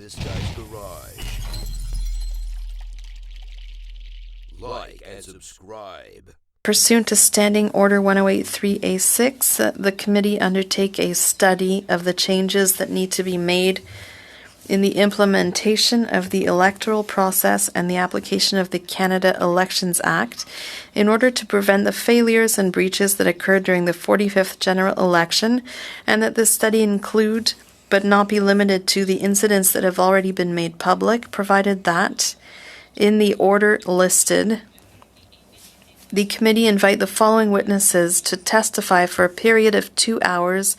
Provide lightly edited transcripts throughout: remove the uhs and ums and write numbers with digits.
this guy's garage. Like and subscribe. Pursuant to Standing Order 1083A6, the committee undertake a study of the changes that need to be made in the implementation of the electoral process and the application of the Canada Elections Act in order to prevent the failures and breaches that occurred during the 45th general election, and that this study include, but not be limited to, the incidents that have already been made public, provided that, in the order listed, the committee invite the following witnesses to testify for a period of 2 hours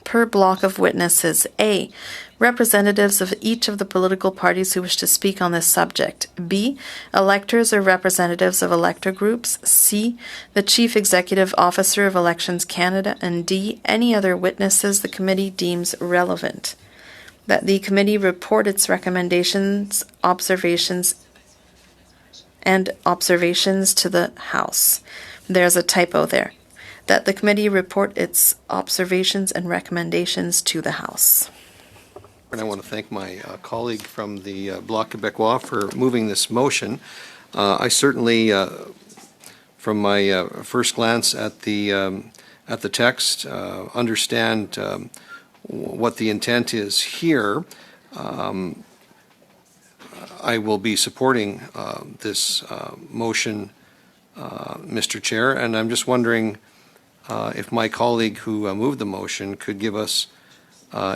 per block of witnesses. A. Representatives of each of the political parties who wish to speak on this subject. B. Electors or representatives of elector groups. C. The Chief Executive Officer of Elections Canada. And D. Any other witnesses the committee deems relevant. That the committee report its recommendations, observations to the House. There's a typo there. That the committee report its observations and recommendations to the House. And I want to thank my colleague from the Bloc Québécois for moving this motion. I certainly, from my first glance at the text, understand what the intent is here. I will be supporting this motion, Mr. Chair, and I'm just wondering if my colleague who moved the motion could give us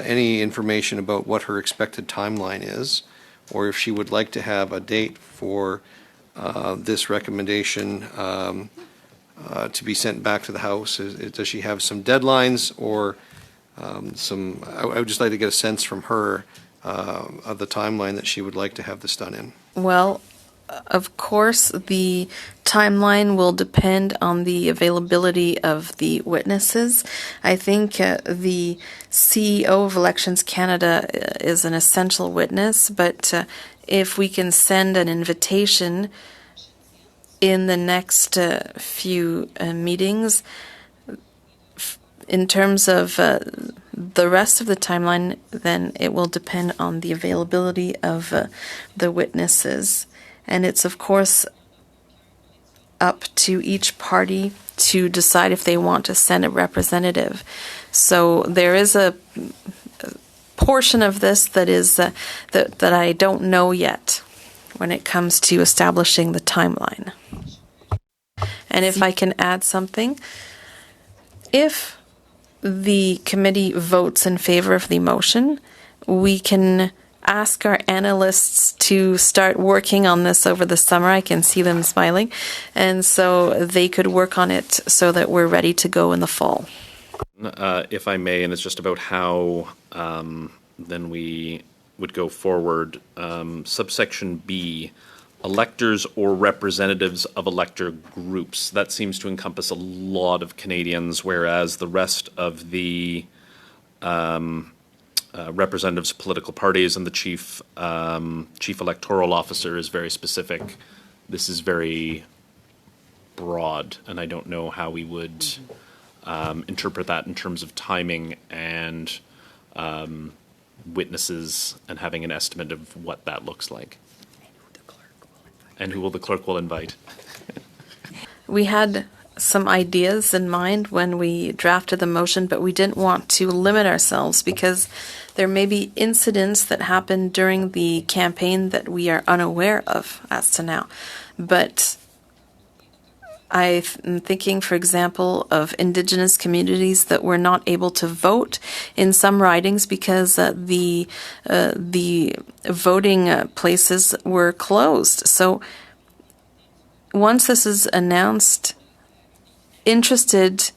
any information about what her expected timeline is, or if she would like to have a date for this recommendation to be sent back to the House. Does she have some deadlines or I would just like to get a sense from her of the timeline that she would like to have this done in. Well, of course, the timeline will depend on the availability of the witnesses. I think the CEO of Elections Canada is an essential witness, but if we can send an invitation in the next few meetings, in terms of the rest of the timeline, then it will depend on the availability of the witnesses. And it's, of course, up to each party to decide if they want to send a representative. So there is a portion of this that is that I don't know yet when it comes to establishing the timeline. And if I can add something, if the committee votes in favor of the motion, we can ask our analysts to start working on this over the summer. I can see them smiling. And so they could work on it so that we're ready to go in the fall. If I may, and it's just about how then we would go forward. Subsection B, electors or representatives of elector groups. That seems to encompass a lot of Canadians, whereas the rest of the representatives of political parties and the chief electoral officer is very specific. This is very broad, and I don't know how we would interpret that in terms of timing and witnesses and having an estimate of what that looks like. And who will the clerk will invite? We had some ideas in mind when we drafted the motion, but we didn't want to limit ourselves because there may be incidents that happen during the campaign that we are unaware of as to now. But I'm thinking, for example, of Indigenous communities that were not able to vote in some ridings because the voting places were closed. So once this is announced, interested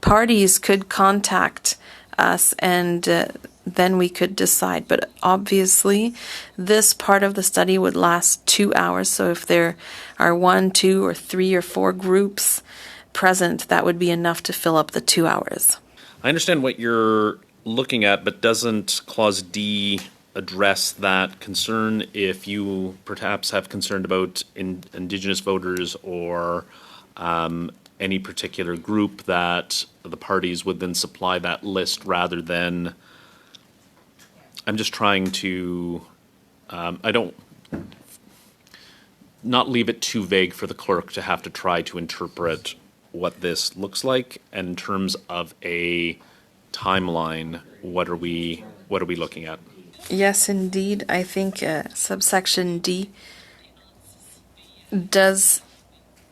parties could contact us and then we could decide. But obviously, this part of the study would last 2 hours. So if there are 1, 2, or 3 or 4 groups present, that would be enough to fill up the 2 hours. I understand what you're looking at, but doesn't Clause D address that concern if you perhaps have concern about Indigenous voters or any particular group, that the parties would then supply that list rather than... I'm just trying to I don't, not leave it too vague for the clerk to have to try to interpret what this looks like. And in terms of a timeline, what are we looking at? Yes, indeed. I think subsection D does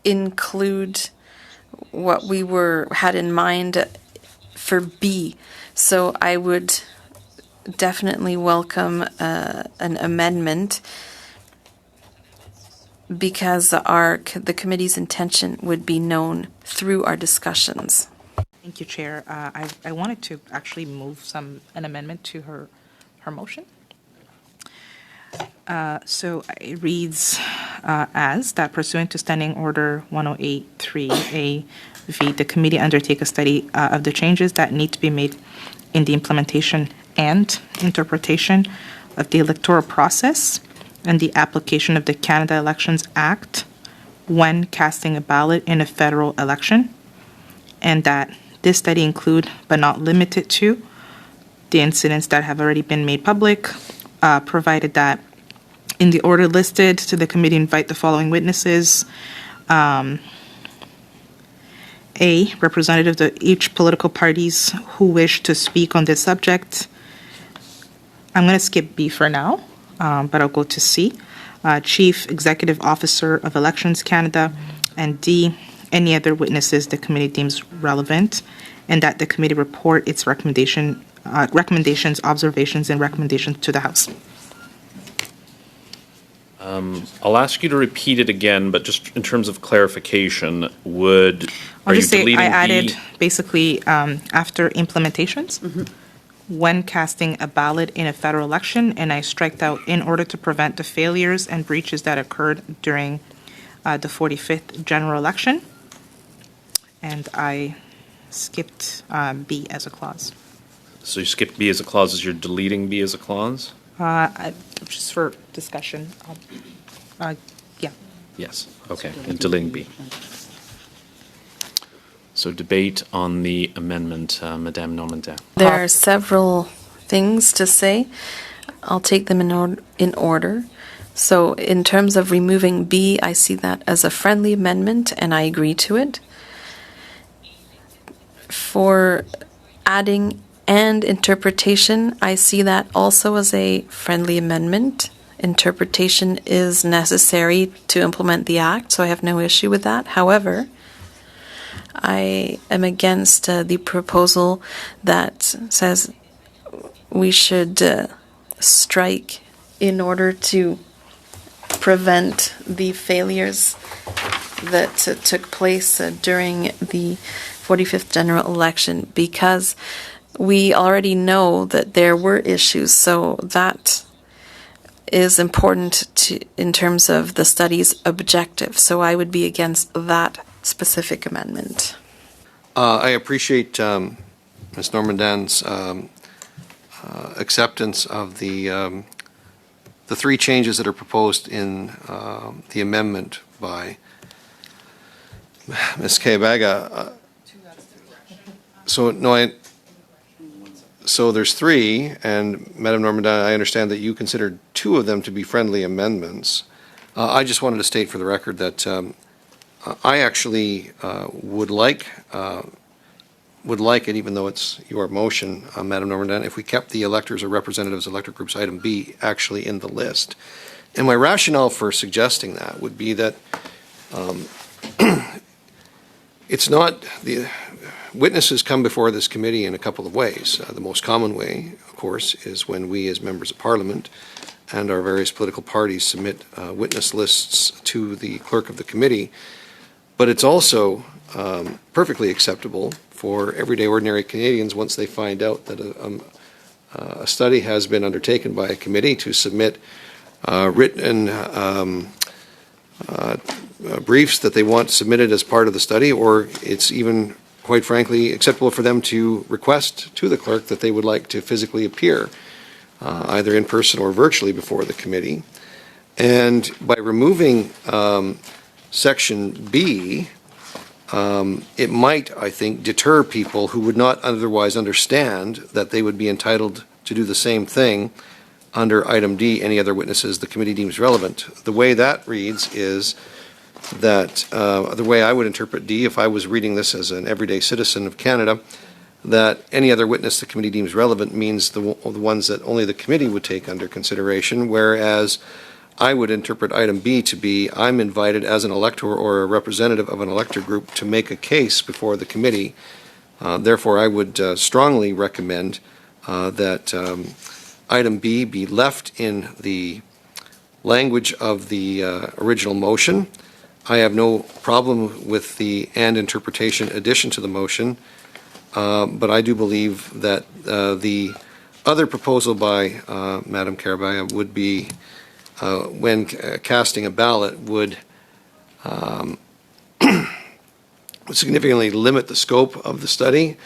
include what we had in mind for B. So I would definitely welcome an amendment, because the committee's intention would be known through our discussions. Thank you, Chair. I wanted to actually move an amendment to her motion. So it reads as that pursuant to Standing Order 1083A V, the committee undertake a study of the changes that need to be made in the implementation and interpretation of the electoral process and the application of the Canada Elections Act when casting a ballot in a federal election, and that this study include, but not limited to, the incidents that have already been made public, provided that in the order listed to the committee invite the following witnesses. A, representatives of each political parties who wish to speak on this subject. I'm going to skip B for now, but I'll go to C. Chief Executive Officer of Elections Canada, and D, any other witnesses the committee deems relevant, and that the committee report its recommendations, observations, and recommendations to the House. I'll ask you to repeat it again, but just in terms of clarification, I'll just say I added basically after implementations, when casting a ballot in a federal election, and I striked out in order to prevent the failures and breaches that occurred during the 45th general election, and I skipped B as a clause. So you skipped B as a clause, as you're deleting B as a clause? Just for discussion. Yeah. Yes, okay, and deleting B. So debate on the amendment, Madame Normandin. There are several things to say. I'll take them in order. So in terms of removing B, I see that as a friendly amendment, and I agree to it. For adding and interpretation, I see that also as a friendly amendment. Interpretation is necessary to implement the act, so I have no issue with that. However, I am against the proposal that says we should strike in order to prevent the failures that took place during the 45th general election, because we already know that there were issues, so that is important in terms of the study's objective. So I would be against that specific amendment. I appreciate Ms. Normandin's acceptance of the three changes that are proposed in the amendment by Ms. Kabaga. So there's three, and Madame Normandin, I understand that you considered two of them to be friendly amendments. I just wanted to state for the record that I actually would like it, even though it's your motion, Madame Normandin, if we kept the electors or representatives electorate groups item B actually in the list. And my rationale for suggesting that would be that it's not the witnesses come before this committee in a couple of ways. The most common way, of course, is when we as members of Parliament and our various political parties submit witness lists to the clerk of the committee. But it's also perfectly acceptable for everyday ordinary Canadians, once they find out that a study has been undertaken by a committee, to submit written briefs that they want submitted as part of the study, or it's even, quite frankly, acceptable for them to request to the clerk that they would like to physically appear, either in person or virtually, before the committee. And by removing Section B, it might, I think, deter people who would not otherwise understand that they would be entitled to do the same thing under item D, any other witnesses the committee deems relevant. The way that reads is that, the way I would interpret D, if I was reading this as an everyday citizen of Canada, that any other witness the committee deems relevant means the ones that only the committee would take under consideration, whereas I would interpret item B to be, I'm invited as an elector or a representative of an elector group to make a case before the committee. Therefore, I would strongly recommend that item B be left in the language of the original motion. I have no problem with the "and interpretation" addition to the motion, but I do believe that the other proposal by Madam Carabaya would be, when casting a ballot, would significantly limit the scope of the study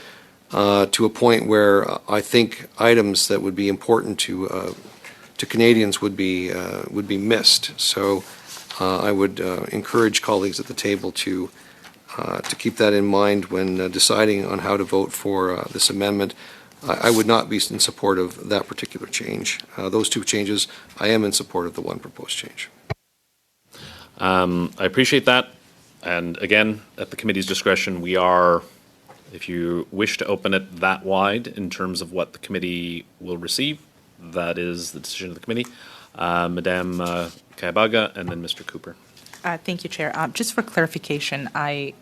to a point where I think items that would be important to Canadians would be missed. So I would encourage colleagues at the table to keep that in mind when deciding on how to vote for this amendment. I would not be in support of that particular change. Those two changes, I am in support of the one proposed change. I appreciate that. And again, at the committee's discretion, we are, if you wish to open it that wide in terms of what the committee will receive, that is the decision of the committee. Madame Kayabaga and then Mr. Cooper. Thank you, Chair. Just for clarification, I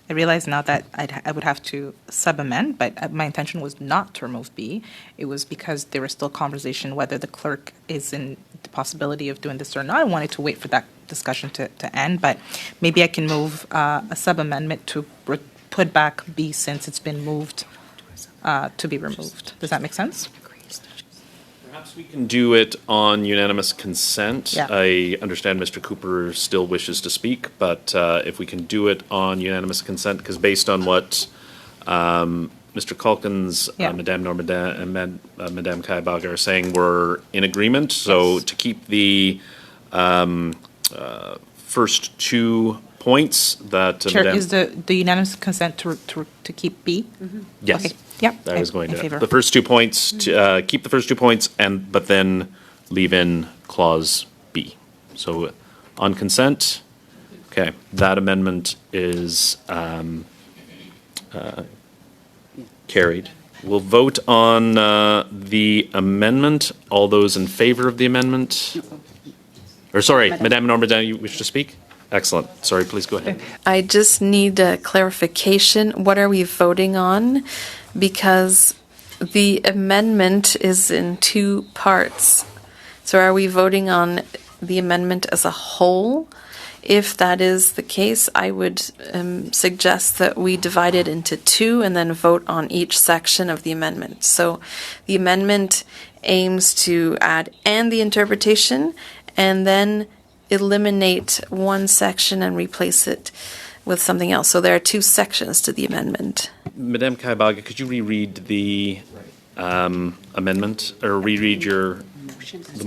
realize now that I would have to sub-amend, but my intention was not to remove B. It was because there was still conversation whether the clerk is in the possibility of doing this or not. I wanted to wait for that discussion to end, but maybe I can move a sub-amendment to put back B since it's been moved to be removed. Does that make sense? Perhaps we can do it on unanimous consent. Yeah. I understand Mr. Cooper still wishes to speak, but if we can do it on unanimous consent, because based on what Mr. Calkins, Yeah. Madame Normandin, and Madame Kayabaga are saying, we're in agreement. So Yes. to keep the first 2 points that Chair, Madame... is the unanimous consent to keep B? Yes. Okay. Yep. I was going in to, favor. the first 2 points, keep the first 2 points, but then leave in clause B. So on consent, okay, that amendment is carried. We'll vote on the amendment. All those in favor of the amendment? Or sorry, Madame Normandin, you wish to speak? Excellent. Sorry, please go ahead. I just need a clarification. What are we voting on? Because the amendment is in 2 parts. So are we voting on the amendment as a whole? If that is the case, I would suggest that we divide it into 2 and then vote on each section of the amendment. So the amendment aims to add "and the interpretation" and then eliminate one section and replace it with something else. So there are 2 sections to the amendment. Madame Kayabaga, could you reread the amendment, or reread the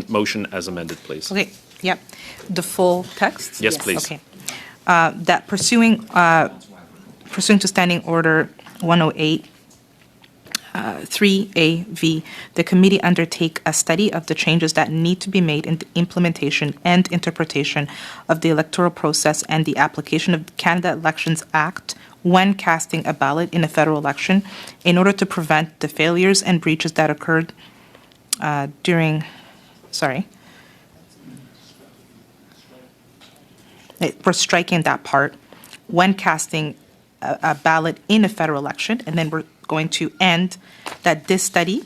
motion as amended, please? Okay, yep. The full text? Yes, please. Okay. That pursuant to Standing Order 108, 3AV, the committee undertake a study of the changes that need to be made in the implementation and interpretation of the electoral process and the application of the Canada Elections Act when casting a ballot in a federal election in order to prevent the failures and breaches that occurred we're striking that part, when casting a ballot in a federal election, and then we're going to end that this study,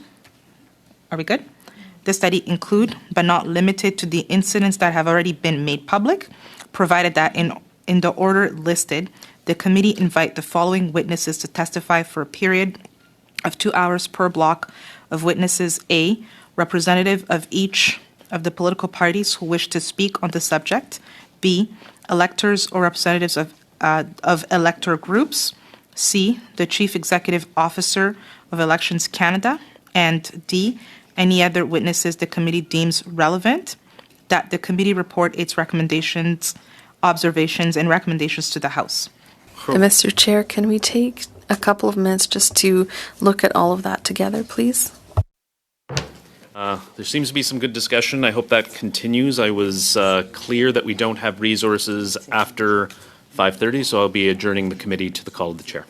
are we good? This study include, but not limited to, the incidents that have already been made public, provided that in the order listed, the committee invite the following witnesses to testify for a period of 2 hours per block of witnesses: A, representative of each of the political parties who wish to speak on the subject; B, electors or representatives of elector groups; C, the Chief Executive Officer of Elections Canada; and D, any other witnesses the committee deems relevant, that the committee report its recommendations, observations, and recommendations to the House. Mr. Chair, can we take a couple of minutes just to look at all of that together, please? There seems to be some good discussion. I hope that continues. I was clear that we don't have resources after 5:30, so I'll be adjourning the committee to the call of the chair.